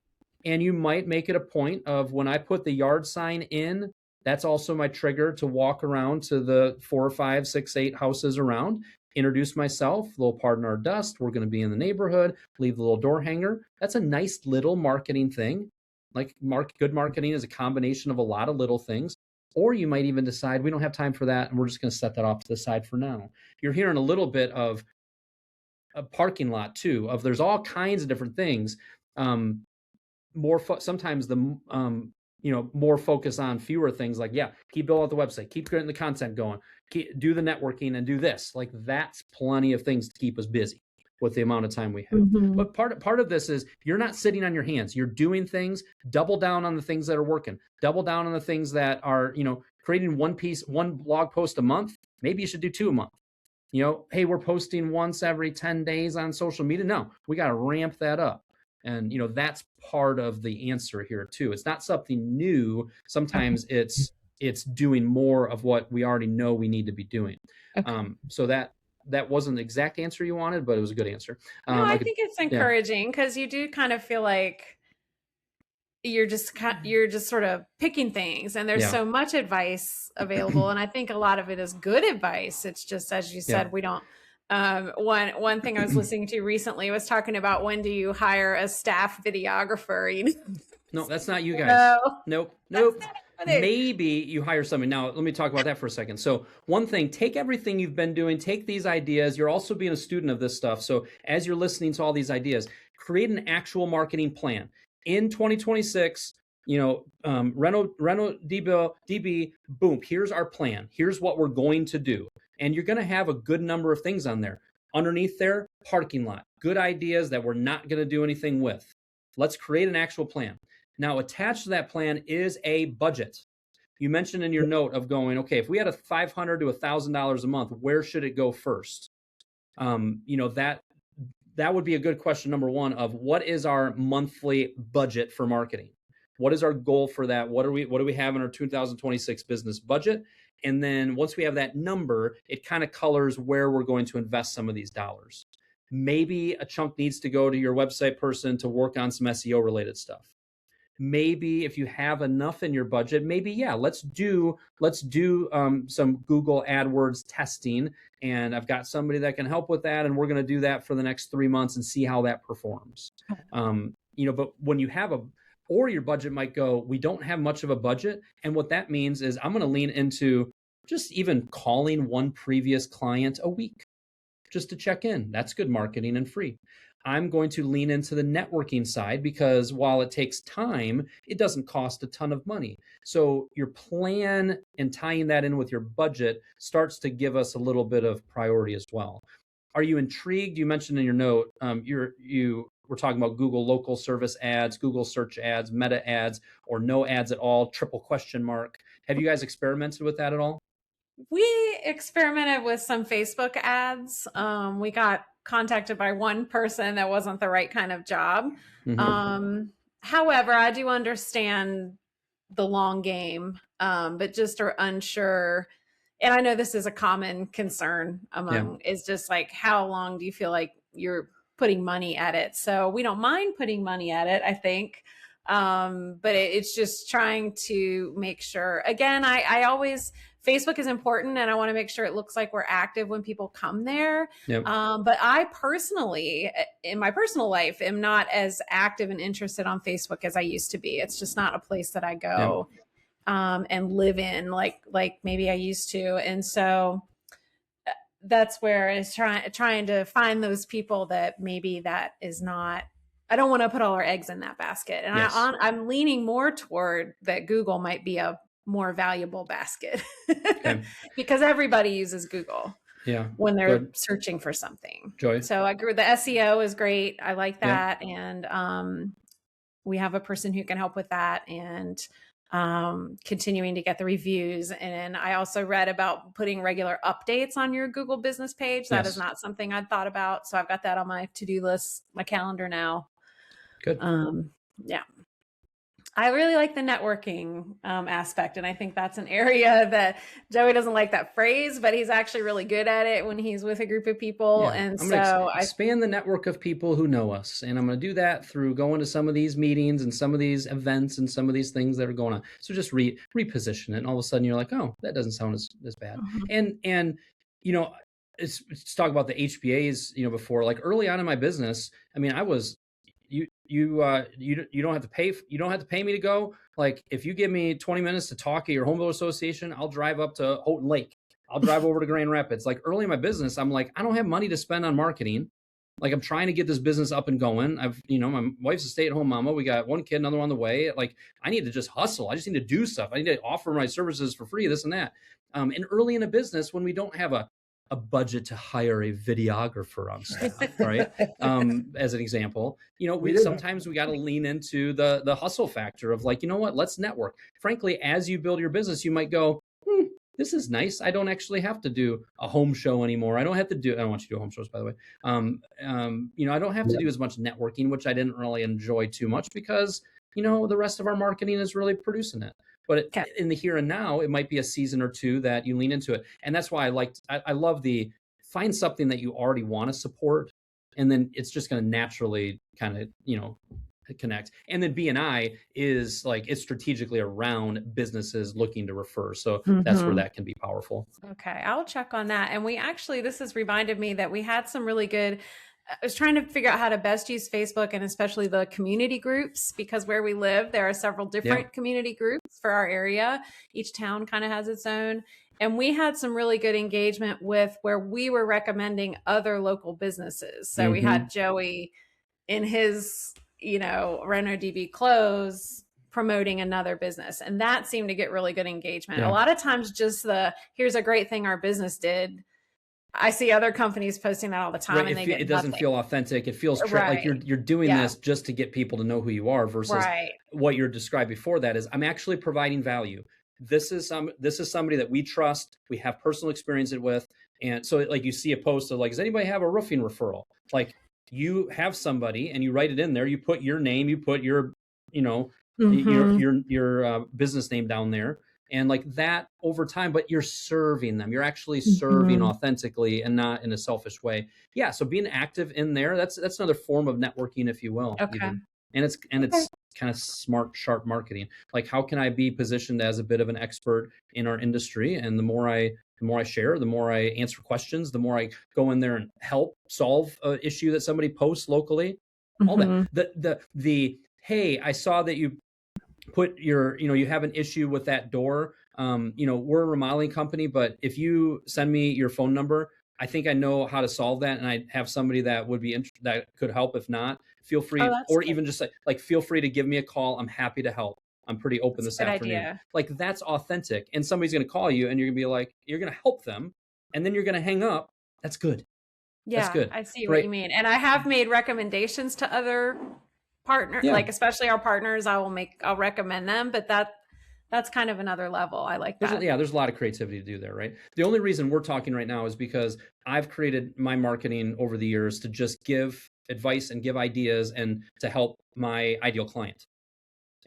And you might make it a point of, when I put the yard sign in, that's also my trigger to walk around to the 4, 5, 6, 8 houses around, introduce myself, little pardon our dust, we're going to be in the neighborhood, leave the little door hanger. That's a nice little marketing thing. Like, good marketing is a combination of a lot of little things. Or you might even decide we don't have time for that, and we're just going to set that off to the side for now. You're hearing a little bit of a parking lot too. There's all kinds of different things. Sometimes the more focus on fewer things, like keep building out the website, keep getting the content going, do the networking, and do this. Like that's plenty of things to keep us busy with the amount of time we have. But part of this is you're not sitting on your hands. You're doing things. Double down on the things that are working. Double down on the things that are, creating one blog post a month. Maybe you should do 2 a month. Hey, we're posting once every 10 days on social media. No, we got to ramp that up. And, that's part of the answer here too. It's not something new. Sometimes it's doing more of what we already know we need to be doing. Okay. So that wasn't the exact answer you wanted, but it was a good answer. No, I think it's encouraging because you do kind of feel like you're just sort of picking things, and there's so much advice available. And I think a lot of it is good advice. It's just, as you said, we don't, one thing I was listening to recently was talking about, when do you hire a staff videographer? No, that's not you guys. Nope. Maybe you hire somebody. Now, let me talk about that for a second. So one thing, take everything you've been doing, take these ideas. You're also being a student of this stuff. So as you're listening to all these ideas, create an actual marketing plan. In 2026, Reno DB, boom, here's our plan. Here's what we're going to do. And you're going to have a good number of things on there. Underneath there, parking lot, good ideas that we're not going to do anything with. Let's create an actual plan. Now, attached to that plan is a budget. You mentioned in your note of going, okay, if we had $500 to $1,000 a month, where should it go first? That would be a good question, number one, of what is our monthly budget for marketing? What is our goal for that? What do we have in our 2026 business budget? And then once we have that number, it kind of colors where we're going to invest some of these dollars. Maybe a chunk needs to go to your website person to work on some SEO related stuff. Maybe if you have enough in your budget, let's do some Google AdWords testing, and I've got somebody that can help with that, and we're going to do that for the next 3 months and see how that performs. But when you have or your budget might go, we don't have much of a budget, and what that means is I'm going to lean into just even calling one previous client a week just to check in. That's good marketing and free. I'm going to lean into the networking side because while it takes time, it doesn't cost a ton of money. So your plan and tying that in with your budget starts to give us a little bit of priority as well. Are you intrigued? You mentioned in your note, we're talking about Google local service ads, Google search ads, meta ads, or no ads at all, triple question mark. Have you guys experimented with that at all? We experimented with some Facebook ads. We got contacted by one person that wasn't the right kind of job. However, I do understand the long game, but just are unsure. And I know this is a common concern among is just like, how long do you feel like you're putting money at it? So we don't mind putting money at it, I think. But it's just trying to make sure, again, I always, Facebook is important and I want to make sure it looks like we're active when people come there. But I personally, in my personal life, am not as active and interested on Facebook as I used to be. It's just not a place that I go and live in like maybe I used to. And so that's where it's trying to find those people that maybe that is not, I don't want to put all our eggs in that basket. And I'm leaning more toward that Google might be a more valuable basket because everybody uses Google when they're searching for something. Joy. So I agree. The SEO is great. I like that. And we have a person who can help with that and continuing to get the reviews. And I also read about putting regular updates on your Google business page. That is not something I'd thought about. So I've got that on my to-do list, my calendar now. Good. I really like the networking aspect. And I think that's an area that Joey doesn't like that phrase, but he's actually really good at it when he's with a group of people. And so I expand the network of people who know us. And I'm going to do that through going to some of these meetings and some of these events and some of these things that are going on. So just reposition it. And all of a sudden you're like, oh, that doesn't sound as bad. And let's talk about the HBAs, before, like early on in my business, I mean, I was, you don't have to pay. You don't have to pay me to go. Like if you give me 20 minutes to talk at your home builder association, I'll drive up to Houghton Lake. I'll drive over to Grand Rapids. Like early in my business, I'm like, I don't have money to spend on marketing. Like, I'm trying to get this business up and going. My wife's a stay-at-home mama. We got one kid, another one on the way. Like, I need to just hustle. I just need to do stuff. I need to offer my services for free, this and that. And early in a business, when we don't have a budget to hire a videographer on staff, right? As an example, sometimes we got to lean into the hustle factor of like, you know what, let's network. Frankly, as you build your business, you might go, this is nice. I don't actually have to do a home show anymore. I don't want you to do home shows, by the way. I don't have to do as much networking, which I didn't really enjoy too much because, the rest of our marketing is really producing it. But in the here and now, it might be a season or two that you lean into it. And that's why I love find something that you already want to support. And then it's just going to naturally kind of, connect. And then B&I is like, it's strategically around businesses looking to refer. So that's where that can be powerful. Okay. I'll check on that. And this has reminded me that we had some really good, I was trying to figure out how to best use Facebook and especially the community groups, because where we live, there are several different community groups for our area. Each town kind of has its own. And we had some really good engagement with where we were recommending other local businesses. So we had Joey in his, Reno DB Clothes promoting another business. And that seemed to get really good engagement. A lot of times just here's a great thing our business did. I see other companies posting that all the time, and it doesn't feel authentic. It feels like you're doing this just to get people to know who you are versus what you're described before that is I'm actually providing value. This is somebody that we trust. We have personal experience with. And so like you see a post of like, does anybody have a roofing referral? Like you have somebody and you write it in there. You put your name, you put your, your business name down there. And like that over time, but you're serving them. You're actually serving authentically and not in a selfish way. Yeah. So being active in there, that's another form of networking, if you will. Okay. Even. And it's kind of smart, sharp marketing. Like, how can I be positioned as a bit of an expert in our industry? And the more I share, the more I answer questions, the more I go in there and help solve an issue that somebody posts locally. All that. Hey, I saw that you put you have an issue with that door. We're a remodeling company, but if you send me your phone number, I think I know how to solve that. And I have somebody that would be that could help. If not, feel free, or even just like feel free to give me a call. I'm happy to help. I'm pretty open this afternoon. Idea. Like that's authentic. And somebody's going to call you and you're going to be like, you're going to help them. And then you're going to hang up. That's good. Yeah, that's good. I see what you mean. And I have made recommendations to other partners, like especially our partners. I'll recommend them, but that's kind of another level. I like that. There's a lot of creativity to do there, right? The only reason we're talking right now is because I've created my marketing over the years to just give advice and give ideas and to help my ideal client.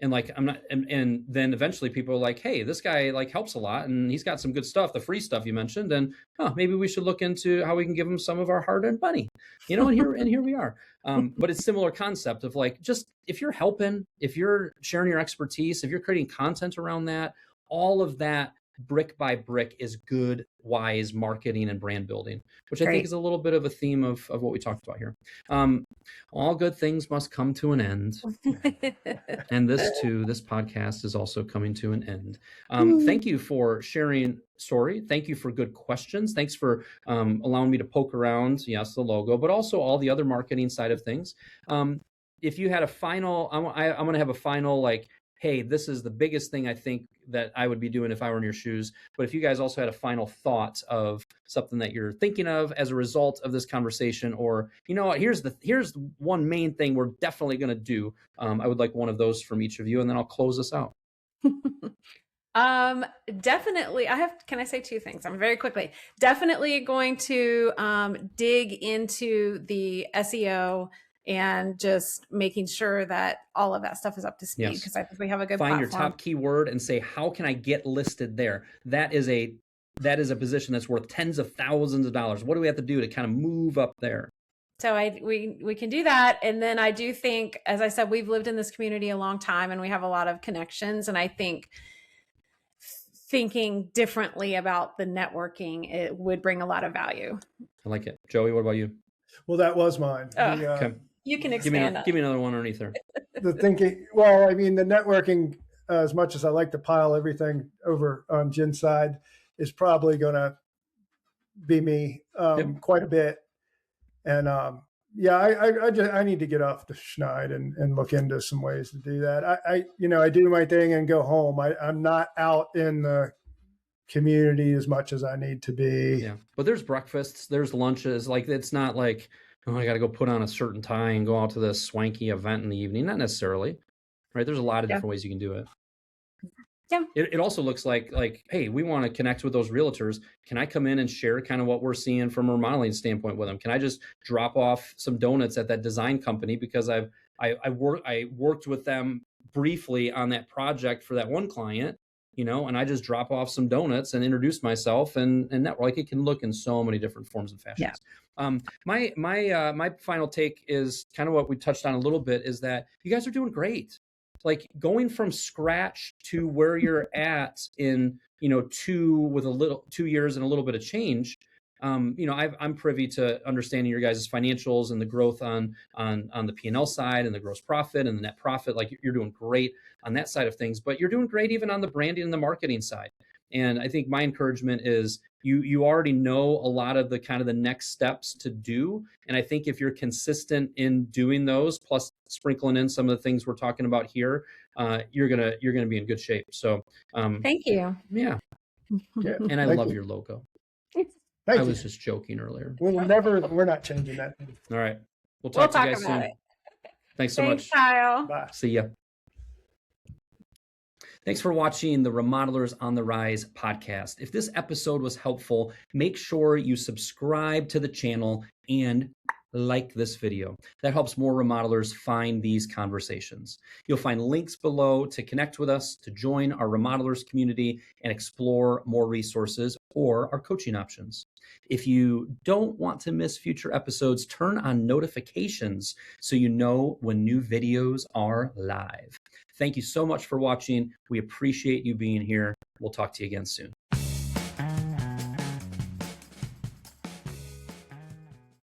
And like, I'm not, and then eventually people are like, hey, this guy like helps a lot and he's got some good stuff, the free stuff you mentioned. And maybe we should look into how we can give him some of our hard-earned money, and here we are. But it's similar concept of like, just if you're helping, if you're sharing your expertise, if you're creating content around that, all of that brick by brick is good, wise marketing and brand building, which I think is a little bit of a theme of what we talked about here. All good things must come to an end. And this podcast is also coming to an end. Thank you for sharing story. Thank you for good questions. Thanks for allowing me to poke around, yes, the logo, but also all the other marketing side of things. If you had a final, I'm going to have a final like, hey, this is the biggest thing I think that I would be doing if I were in your shoes. But if you guys also had a final thought of something that you're thinking of as a result of this conversation, or, here's one main thing we're definitely going to do. I would like one of those from each of you, and then I'll close this out. Definitely. can I say two things? I'm very quickly, definitely going to dig into the SEO and just making sure that all of that stuff is up to speed, because I think we have a good Find platform. Your top keyword and say, how can I get listed there? That is a position that's worth tens of thousands of dollars. What do we have to do to kind of move up there? So we can do that. And then I do think, as I said, we've lived in this community a long time and we have a lot of connections. And I think thinking differently about the networking, it would bring a lot of value. I like it. Joey, what about you? Well, that was mine. Okay. You can expand give me another one underneath there. The thinking, well, I mean, the networking, as much as I like to pile everything over on Jen's side, is probably going to be me quite a bit. And yeah, I need to get off the schneid and look into some ways to do that. I do my thing and go home. I'm not out in the community as much as I need to be. Yeah. But there's breakfasts, there's lunches. Like, it's not like, oh, I got to go put on a certain tie and go out to this swanky event in the evening. Not necessarily, right? There's a lot of different ways you can do it. Yeah. It also looks like, hey, we want to connect with those realtors. Can I come in and share kind of what we're seeing from a remodeling standpoint with them? Can I just drop off some donuts at that design company because I worked with them briefly on that project for that one client, and I just drop off some donuts and introduce myself and that, like, it can look in so many different forms and fashions. Yeah. My final take is kind of what we touched on a little bit, is that you guys are doing great. Like, going from scratch to where you're at in 2 years and a little bit of change. I'm privy to understanding your guys' financials and the growth on the P&L side and the gross profit and the net profit. Like, you're doing great on that side of things, but you're doing great even on the branding and the marketing side. And I think my encouragement is you already know a lot of the kind of the next steps to do. And I think if you're consistent in doing those, plus sprinkling in some of the things we're talking about here, you're gonna be in good shape. So thank you. Yeah. And I love your logo. I was just joking earlier. We're not changing that. All right. We'll talk to you guys soon. Thanks so much. Kyle. Bye. See ya. Thanks for watching the Remodelers on the Rise podcast. If this episode was helpful, make sure you subscribe to the channel and like this video. That helps more remodelers find these conversations. You'll find links below to connect with us, to join our remodelers community and explore more resources or our coaching options. If you don't want to miss future episodes, turn on notifications so you know when new videos are live. Thank you so much for watching. We appreciate you being here. We'll talk to you again soon.